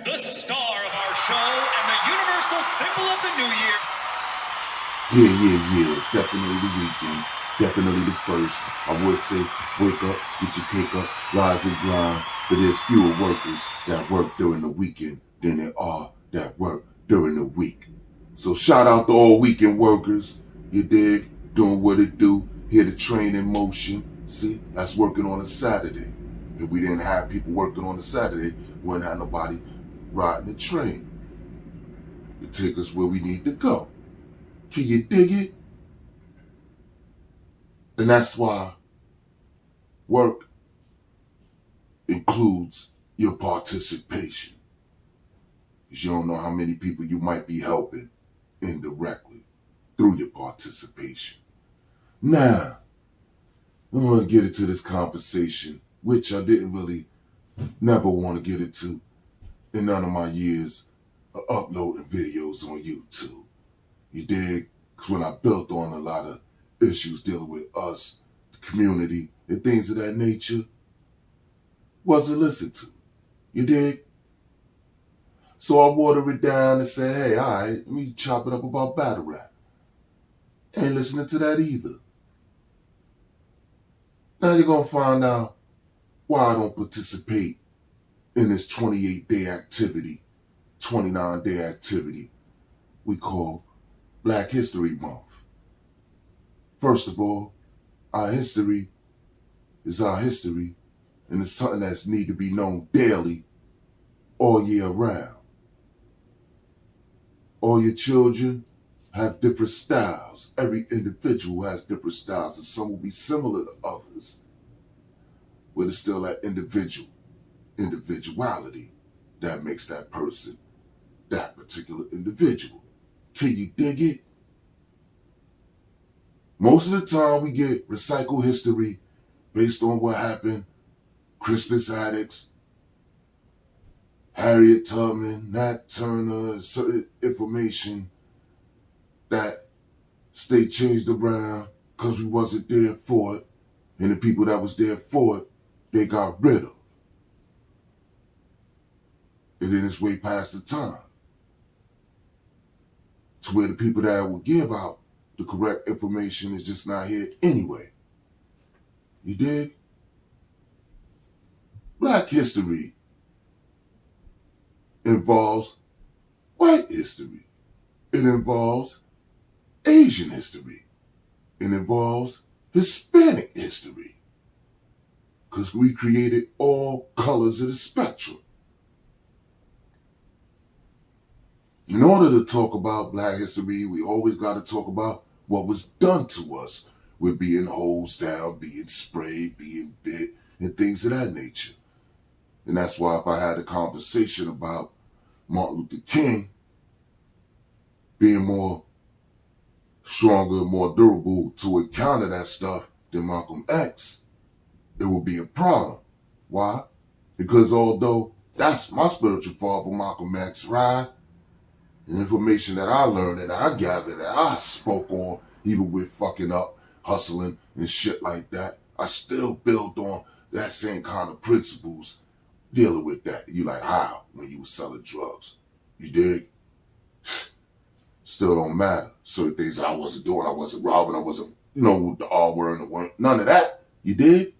the star of our show and the universal symbol of the new year. Yeah. It's definitely the weekend. Definitely the first. I would say, wake up, get your cake up, rise and grind. But there's fewer workers that work during the weekend than there are that work during the week. So shout out to all weekend workers. You dig? Doing what it do. Hear the train in motion. See, that's working on a Saturday. If we didn't have people working on a Saturday, we wouldn't have nobody riding the train to take us where we need to go. Can you dig it? And that's why work includes your participation. Because you don't know how many people you might be helping indirectly through your participation. Now, I want to get into this conversation, which I didn't really never want to get into in none of my years of uploading videos on YouTube. You dig? Because when I built on a lot of issues dealing with us, the community, and things of that nature, wasn't listened to. You dig? So I water it down and say, hey, all right, let me chop it up about battle rap. Ain't listening to that either. Now you're going to find out why I don't participate in this 28-day activity, 29-day activity we call Black History Month. First of all, our history is our history, and it's something that's need to be known daily, all year round. All your children have different styles. Every individual has different styles, and some will be similar to others, but it's still that individuality that makes that person that particular individual. Can you dig it? Most of the time we get recycled history based on what happened. Crispus Attucks, Harriet Tubman, Nat Turner, certain information that stay changed around because we wasn't there for it. And the people that was there for it, they got rid of. And then it's way past the time to where the people that will give out the correct information is just not here anyway. You dig? Black history involves white history. It involves Asian history. It involves Hispanic history. Because we created all colors of the spectrum. In order to talk about Black history, we always got to talk about what was done to us with being hosed down, being sprayed, being bit, and things of that nature. And that's why if I had a conversation about Martin Luther King being more stronger, more durable to encounter that stuff than Malcolm X, it would be a problem. Why? Because although that's my spiritual father, Malcolm X, right? And information that I learned and I gathered that I spoke on, even with fucking up, hustling and shit like that, I still build on that same kind of principles dealing with that. You like, how? When you was selling drugs. You dig? Still don't matter. Certain things that I wasn't doing, I wasn't robbing, I wasn't, the R word and the word, none of that. You dig?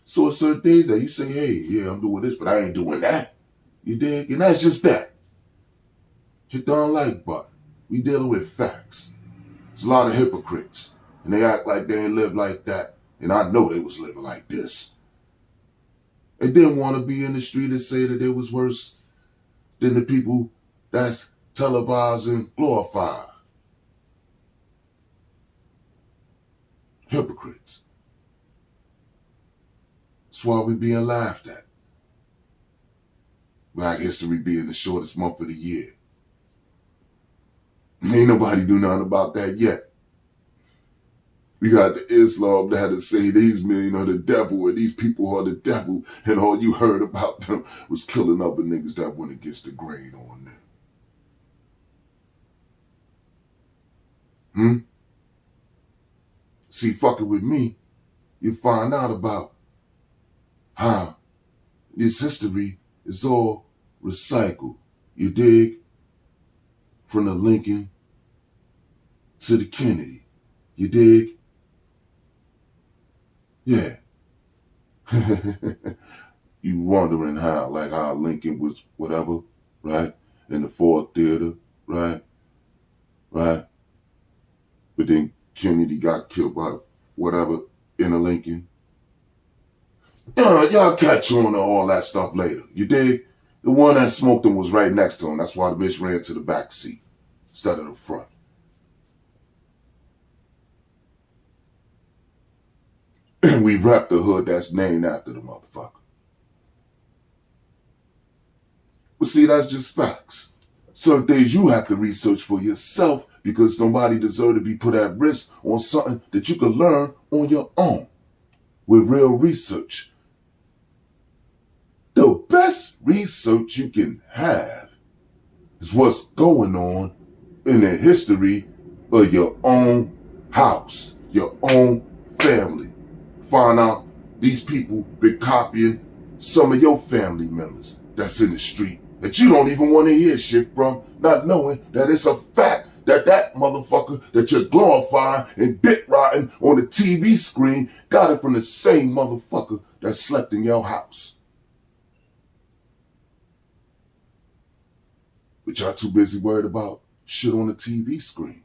So it's certain things that you say, hey, yeah, I'm doing this, but I ain't doing that. You dig? And that's just that. Hit the unlike button. We dealing with facts. There's a lot of hypocrites, and they act like they ain't live like that, and I know they was living like this. They didn't want to be in the street and say that they was worse than the people that's televised and glorified. Hypocrites. That's why we being laughed at. Black history being the shortest month of the year. Ain't nobody do nothing about that yet. We got the Islam that had to say these men are the devil and these people are the devil, and all you heard about them was killing other niggas that went against the grain on them. See, fucking with me, you find out about how this history is all recycled. You dig? From the Lincoln to the Kennedy. You dig? Yeah. You wondering how Lincoln was whatever, right? In the Ford Theater, right? Right? But then Kennedy got killed by whatever in a Lincoln. Y'all catch on to all that stuff later. You dig? The one that smoked him was right next to him. That's why the bitch ran to the back seat instead of the front. And we rep the hood that's named after the motherfucker. But see, that's just facts. Certain things you have to research for yourself because nobody deserves to be put at risk on something that you can learn on your own with real research. The best research you can have is what's going on in the history of your own house, your own family. Find out these people been copying some of your family members that's in the street that you don't even want to hear shit from, not knowing that it's a fact that motherfucker that you're glorifying and dick riding on the TV screen got it from the same motherfucker that slept in your house. But y'all too busy worried about shit on the TV screen.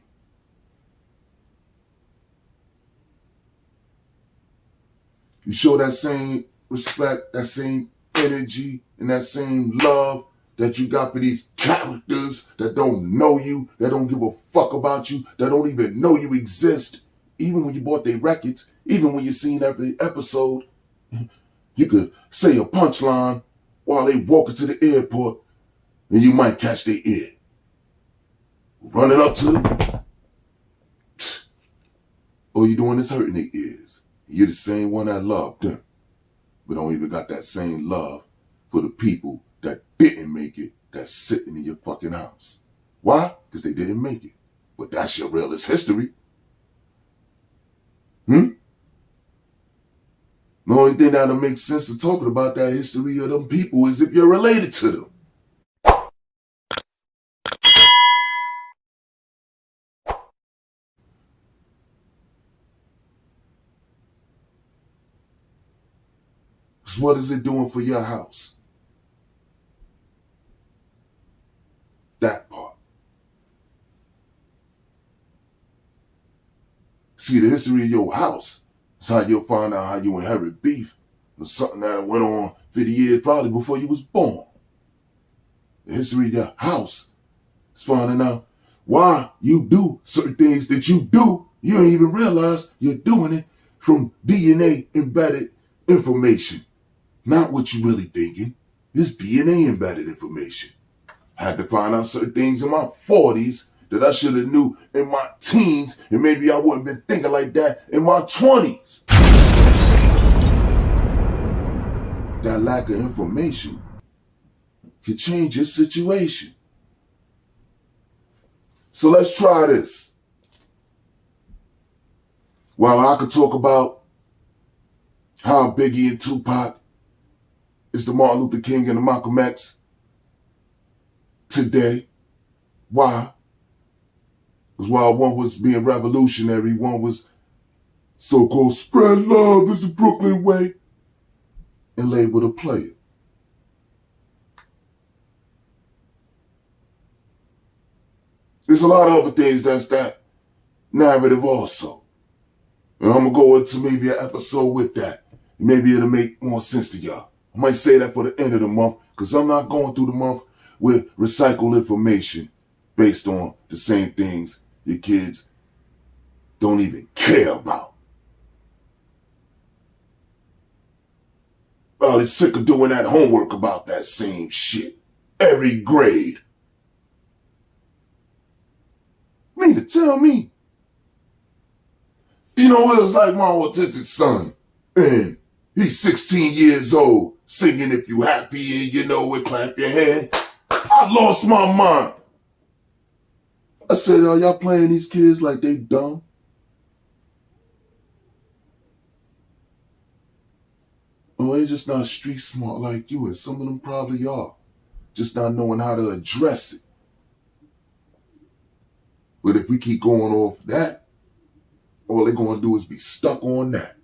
You show that same respect, that same energy, and that same love that you got for these characters that don't know you, that don't give a fuck about you, that don't even know you exist. Even when you bought their records, even when you seen every episode, you could say a punchline while they walking to the airport, and you might catch their ear. Running up to them. All you doing is hurting their ears. You're the same one that loved them, but don't even got that same love for the people that didn't make it, that's sitting in your fucking house. Why? Because they didn't make it. But that's your realest history. The only thing that'll make sense of talking about that history of them people is if you're related to them. Because what is it doing for your house? That part. See, the history of your house is how you'll find out how you inherit beef or something that went on 50 years probably before you was born. The history of your house is finding out why you do certain things that you do. You don't even realize you're doing it from DNA embedded information. Not what you really thinking. It's DNA embedded information. I had to find out certain things in my 40s that I should have knew in my teens, and maybe I wouldn't have been thinking like that in my 20s. That lack of information can change your situation. So let's try this. While I could talk about how Biggie and Tupac is the Martin Luther King and the Malcolm X today. Why? Because while one was being revolutionary, one was so-called spread love is the Brooklyn way and labeled a player. There's a lot of other things that's that narrative also. And I'm going to go into maybe an episode with that. Maybe it'll make more sense to y'all. I might say that for the end of the month because I'm not going through the month with recycled information based on the same things your kids don't even care about. Probably sick of doing that homework about that same shit. Every grade. You mean to tell me? You know, it was like my autistic son. And he's 16 years old, singing If You Happy and You Know It, Clap Your Hand. I lost my mind. I said, are y'all playing these kids like they dumb? Or they just not street smart like you, and some of them probably are. just not knowing how to address it. But if we keep going off that, all they're going to do is be stuck on that.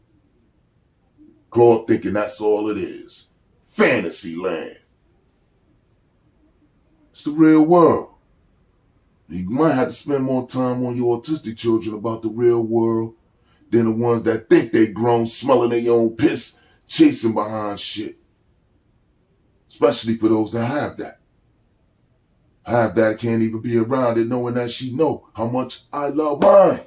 Grow up thinking that's all it is. Fantasy land. It's the real world. You might have to spend more time on your autistic children about the real world than the ones that think they grown, smelling their own piss, chasing behind shit. Especially for those that have that. Have that can't even be around it knowing that she know how much I love mine.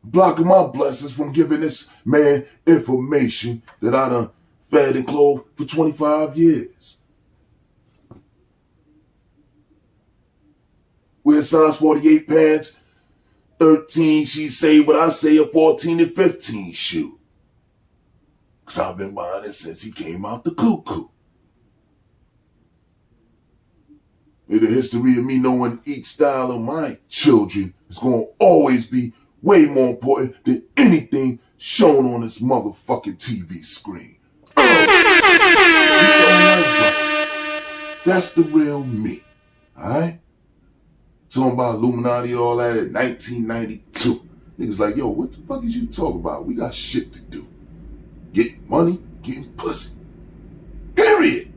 Blocking my blessings from giving this man information that I done fed and clothed for 25 years. Wear size 48 pants, 13 she say, but I say a 14 and 15 shoe. Cause I've been buying it since he came out the cuckoo. In the history of me knowing each style of my children is going to always be way more important than anything shown on this motherfucking TV screen. That's the real me, alright? Talking about Illuminati and all that in 1992. Niggas like, yo, what the fuck is you talking about? We got shit to do. Getting money, getting pussy. Period.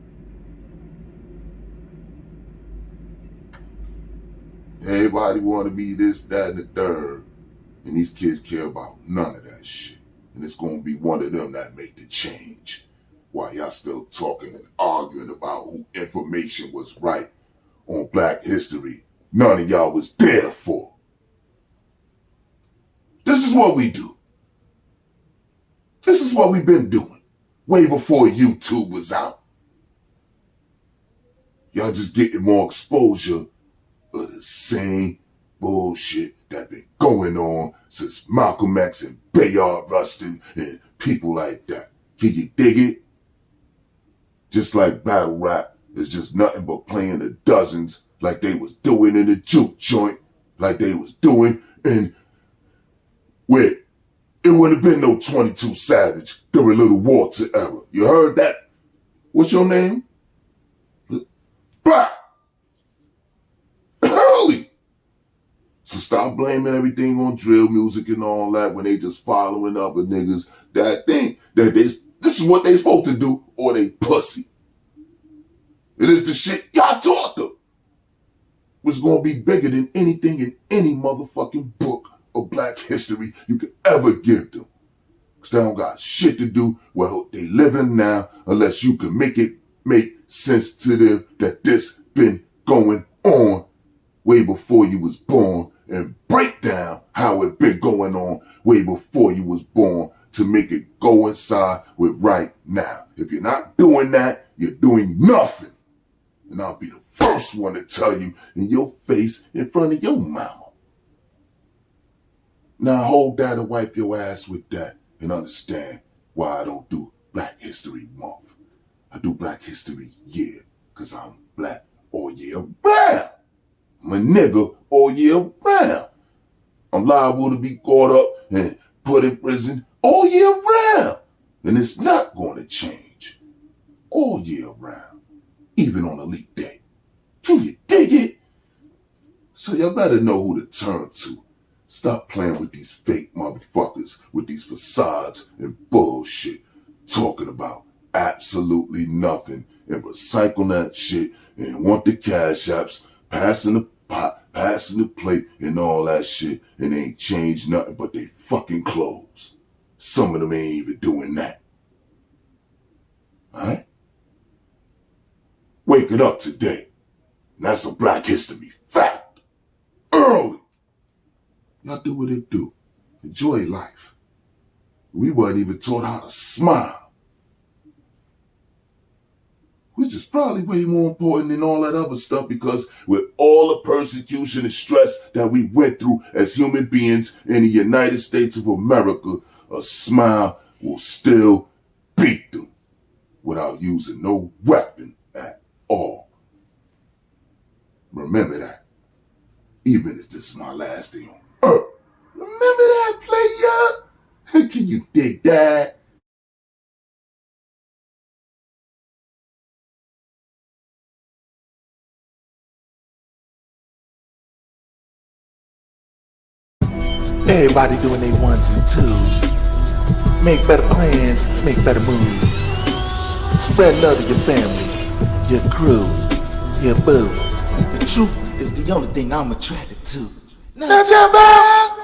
Everybody want to be this, that, and the third. And these kids care about none of that shit. And it's going to be one of them that make the change. While y'all still talking and arguing about who information was right on Black history, none of y'all was there for. This is what we do. This is what we've been doing. Way before YouTube was out. Y'all just getting more exposure of the same bullshit that been going on since Malcolm X and Bayard Rustin and people like that. Can you dig it? Just like battle rap is just nothing but playing the dozens like they was doing in the juke joint, like they was doing in where it wouldn't have been no 22 Savage during Little Walter era. You heard that? What's your name? Bah! Early. So stop blaming everything on drill music and all that when they just following up with niggas that think that this is what they supposed to do or they pussy. It is the shit y'all taught them. Was gonna be bigger than anything in any motherfucking book of Black history you could ever give them. Cause they don't got shit to do well they living now unless you can make it make sense to them that this been going on way before you was born and break down how it been going on way before you was born to make it go inside with right now. If you're not doing that, you're doing nothing. And I'll be the first one to tell you in your face in front of your mama. Now hold that and wipe your ass with that and understand why I don't do Black History Month. I do Black History Year because I'm black all year round. I'm a nigga all year round. I'm liable to be caught up and put in prison all year round. And it's not going to change all year round, even on Elite Day. Can you dig it? So y'all better know who to turn to. Stop playing with these fake motherfuckers with these facades and bullshit, talking about absolutely nothing and recycling that shit and want the cash apps, passing the pot, passing the plate and all that shit, and they ain't changed nothing but they fucking clothes. Some of them ain't even doing that. Alright? Waking up today. And that's a Black history fact. Early. Y'all do what it do. Enjoy life. We weren't even taught how to smile. Which is probably way more important than all that other stuff because with all the persecution and stress that we went through as human beings in the United States of America, a smile will still beat them without using no weapon at all. Remember that. Even if this is my last day on Earth. Remember that, player? Can you dig that? Everybody doing their ones and twos. Make better plans, make better moves. Spread love to your family, your crew, your boo. The truth is the only thing I'm attracted to. Now jump out!